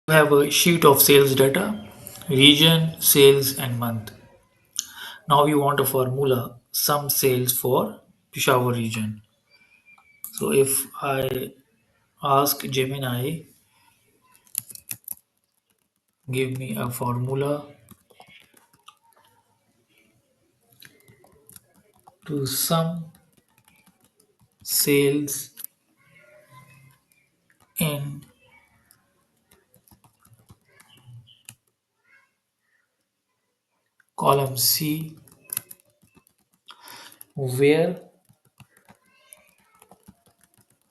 You have a sheet of sales data, region, sales, and month. Now we want a formula, sum sales for Peshawar region. So if I ask Gemini, give me a formula to sum sales in column C, where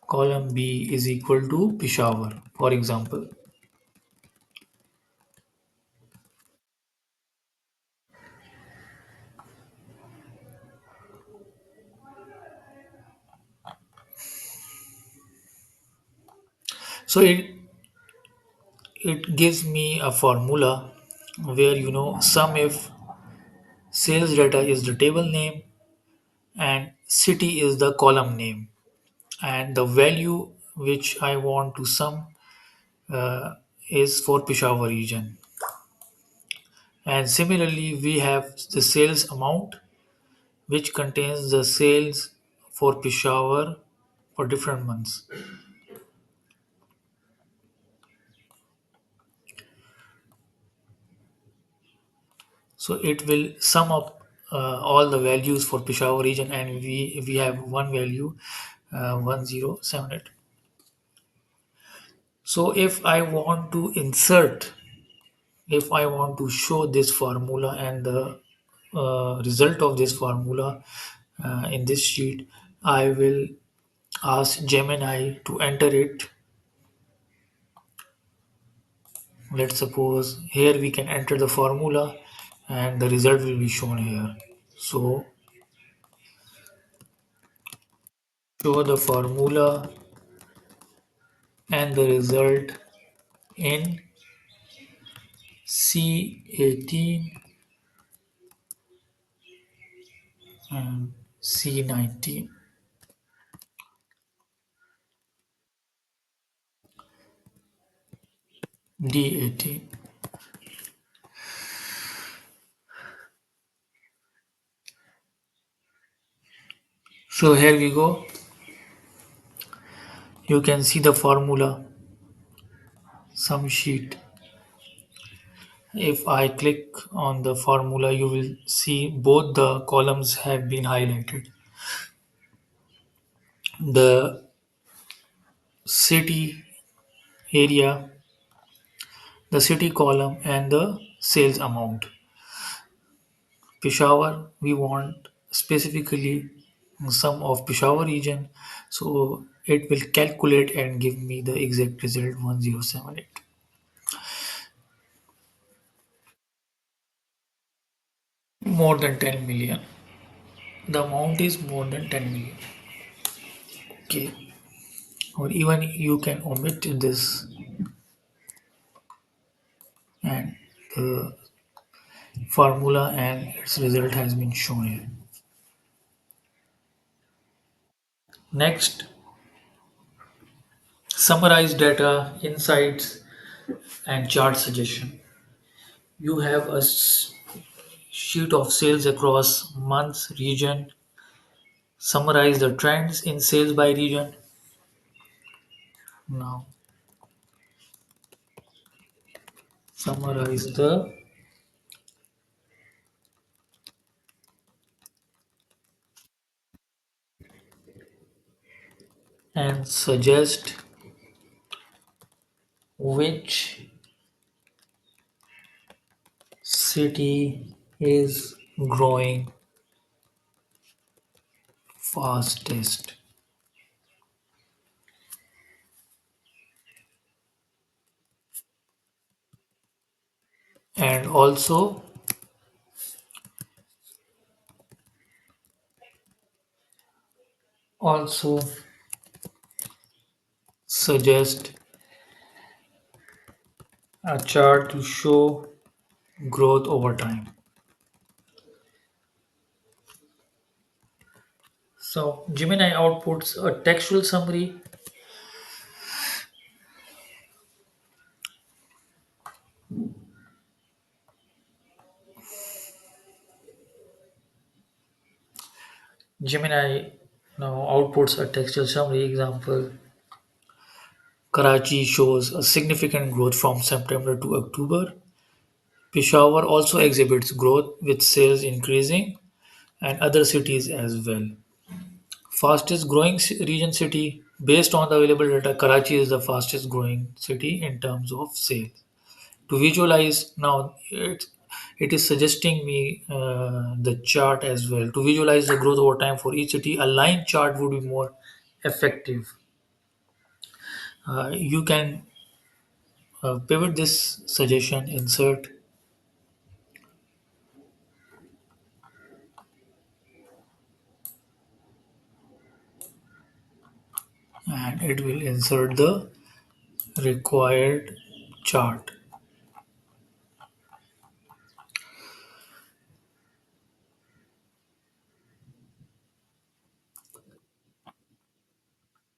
column B is equal to Peshawar, for example. So it gives me a formula where sum if sales data is the table name and city is the column name, and the value which I want to sum uh, is for Peshawar region. And similarly, we have the sales amount which contains the sales for Peshawar for different months. So it will sum up all the values for Peshawar region, and we have one value, 1078. So if I want to show this formula and the result of this formula in this sheet, I will ask Gemini to enter it. Let's suppose here we can enter the formula and the result will be shown here. So show the formula and the result in C18 and C19, D18. So here we go. You can see the formula, sum sheet. If I click on the formula, you will see both the columns have been highlighted. The city area, the city column, and the sales amount. Peshawar, we want specifically sum of Peshawar region, so it will calculate and give me the exact result 1078. More than 10 million. The amount is more than 10 million. Okay. Or even you can omit this, and the formula and its result has been shown here. Next, summarize data, insights, and chart suggestion. You have a sheet of sales across months, region. Summarize the trends in sales by region. Now, summarize the and suggest which city is growing fastest. And also suggest a chart to show growth over time. So Gemini outputs a textual summary Gemini now outputs a textual summary. Example: Karachi shows a significant growth from September to October. Peshawar also exhibits growth with sales increasing, and other cities as well. Fastest growing region city based on the available data, Karachi is the fastest growing city in terms of sales. To visualize now, it is suggesting me the chart as well. To visualize the growth over time for each city, a line chart would be more effective. You can pivot this suggestion, insert, and it will insert the required chart.